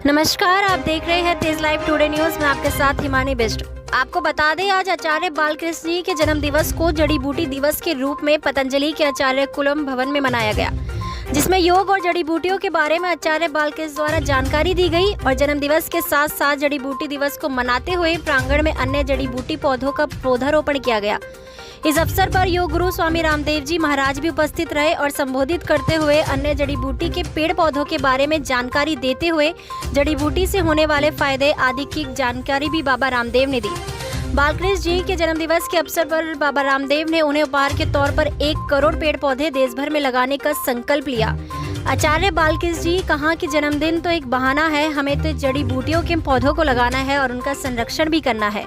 नमस्कार, आप देख रहे हैं तेज लाइव टुडे न्यूज में आपके साथ हिमानी बिष्ट। आपको बता दें, आज आचार्य बालकृष्ण जी के जन्म दिवस को जड़ी बूटी दिवस के रूप में पतंजलि के आचार्य कुलम भवन में मनाया गया, जिसमें योग और जड़ी बूटियों के बारे में आचार्य बालकृष्ण द्वारा जानकारी दी गई। और जन्म दिवस के साथ साथ जड़ी बूटी दिवस को मनाते हुए प्रांगण में अन्य जड़ी बूटी पौधों का पौधारोपण किया गया। इस अवसर पर योग गुरु स्वामी रामदेव जी महाराज भी उपस्थित रहे और संबोधित करते हुए अन्य जड़ी बूटी के पेड़ पौधों के बारे में जानकारी देते हुए जड़ी बूटी से होने वाले फायदे आदि की जानकारी भी बाबा रामदेव ने दी। बालकृष्ण जी के जन्म दिवस के अवसर पर बाबा रामदेव ने उन्हें उपहार के तौर पर 1 करोड़ पेड़ पौधे देश भर में लगाने का संकल्प लिया। आचार्य बालकृष्ण जी कहा कि जन्मदिन तो एक बहाना है, हमें तो जड़ी बूटियों के पौधों को लगाना है और उनका संरक्षण भी करना है।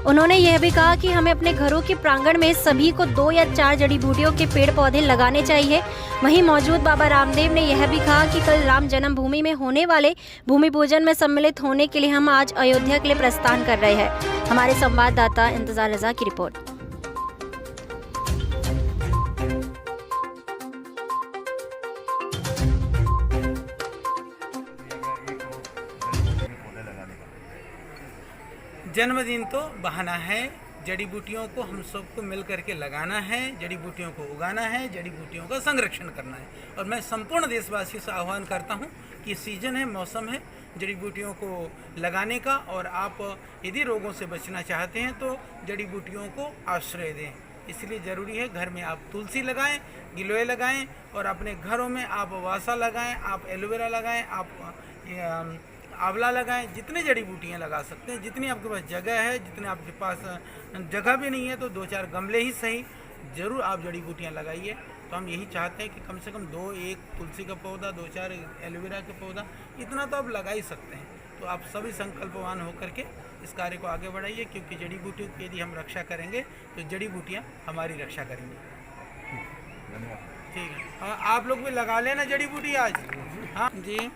उन्होंने यह भी कहा कि हमें अपने घरों के प्रांगण में सभी को 2 या 4 जड़ी बूटियों के पेड़ पौधे लगाने चाहिए। वहीं मौजूद बाबा रामदेव ने यह भी कहा कि कल राम जन्मभूमि में होने वाले भूमि पूजन में सम्मिलित होने के लिए हम आज अयोध्या के लिए प्रस्थान कर रहे हैं। हमारे संवाददाता इंतजार रजा की रिपोर्ट। जन्मदिन तो बहाना है, जड़ी बूटियों को हम सबको मिल करके लगाना है, जड़ी बूटियों को उगाना है, जड़ी बूटियों का संरक्षण करना है। और मैं संपूर्ण देशवासियों से आह्वान करता हूं कि सीजन है, मौसम है जड़ी बूटियों को लगाने का। और आप यदि रोगों से बचना चाहते हैं तो जड़ी बूटियों को आश्रय दें। इसलिए ज़रूरी है घर में आप तुलसी लगाएं, गिलोय लगाएं और अपने घरों में आप वासा लगाएं, आप एलोवेरा लगाएं, आप आंवला लगाएं। जितने जड़ी बूटियां लगा सकते हैं, जितनी आपके पास जगह है, जितने आपके पास जगह भी नहीं है तो 2-4 गमले ही सही ज़रूर आप जड़ी बूटियां लगाइए। तो हम यही चाहते हैं कि कम से कम 2-1 तुलसी का पौधा, 2-4 एलोवेरा का पौधा, इतना तो आप लगा ही सकते हैं। तो आप सभी संकल्पवान होकर के इस कार्य को आगे बढ़ाइए, क्योंकि जड़ी बूटियों की यदि हम रक्षा करेंगे तो जड़ी बूटियाँ हमारी रक्षा करेंगी। ठीक है, आप लोग भी लगा लेना जड़ी बूटी आज। हाँ जी,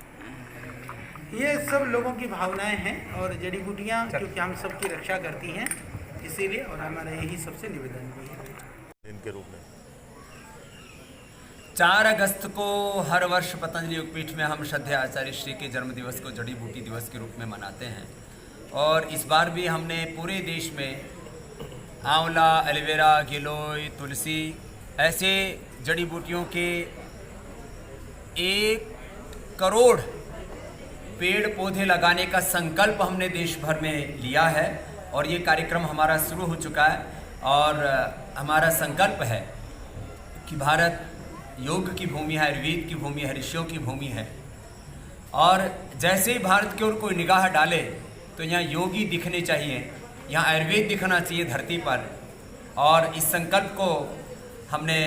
ये सब लोगों की भावनाएं हैं और जड़ी बूटियाँ क्योंकि हम सबकी रक्षा करती हैं, इसीलिए और हमारा यही सबसे निवेदन भी है। इनके रूप में 4 अगस्त को हर वर्ष पतंजलि योगपीठ में हम श्रद्धेय आचार्य श्री के जन्म दिवस को जड़ी बूटी दिवस के रूप में मनाते हैं। और इस बार भी हमने पूरे देश में आंवला, एलोवेरा, गिलोय, तुलसी ऐसे जड़ी बूटियों के 1 करोड़ पेड़ पौधे लगाने का संकल्प हमने देश भर में लिया है। और ये कार्यक्रम हमारा शुरू हो चुका है और हमारा संकल्प है कि भारत योग की भूमि है, आयुर्वेद की भूमि है, ऋषियों की भूमि है। और जैसे ही भारत की ओर कोई निगाह डाले तो यहाँ योगी दिखने चाहिए, यहाँ आयुर्वेद दिखना चाहिए धरती पर। और इस संकल्प को हमने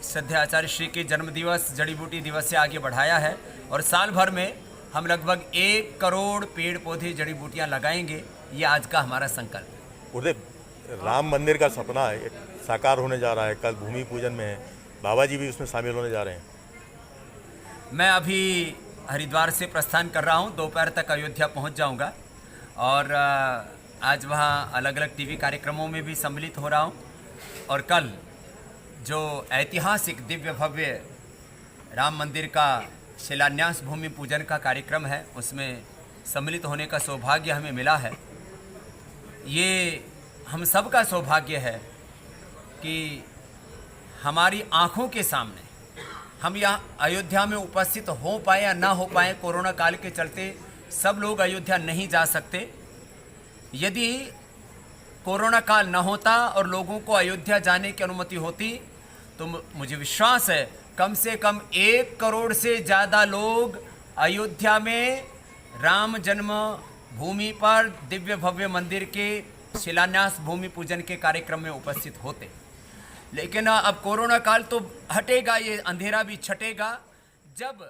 श्रद्धेय आचार्य श्री के जन्म दिवस जड़ी बूटी दिवस से आगे बढ़ाया है। और साल भर में हम लगभग 1 करोड़ पेड़ पौधे जड़ी बूटियाँ लगाएंगे, ये आज का हमारा संकल्प। उधर राम मंदिर का सपना है साकार होने जा रहा है, कल भूमि पूजन में है, बाबा जी भी उसमें शामिल होने जा रहे हैं। मैं अभी हरिद्वार से प्रस्थान कर रहा हूँ, दोपहर तक अयोध्या पहुँच जाऊँगा और आज वहाँ अलग अलग टीवी कार्यक्रमों में भी सम्मिलित हो रहा हूँ। और कल जो ऐतिहासिक दिव्य भव्य राम मंदिर का शिलान्यास भूमि पूजन का कार्यक्रम है, उसमें सम्मिलित होने का सौभाग्य हमें मिला है। ये हम सब का सौभाग्य है कि हमारी आँखों के सामने हम यहाँ अयोध्या में उपस्थित हो पाए या ना हो पाए, कोरोना काल के चलते सब लोग अयोध्या नहीं जा सकते। यदि कोरोना काल न होता और लोगों को अयोध्या जाने की अनुमति होती तो मुझे विश्वास है कम से कम 1 करोड़ से ज़्यादा लोग अयोध्या में राम जन्म भूमि पर दिव्य भव्य मंदिर के शिलान्यास भूमि पूजन के कार्यक्रम में उपस्थित होते। लेकिन अब कोरोना काल तो हटेगा, ये अंधेरा भी छटेगा जब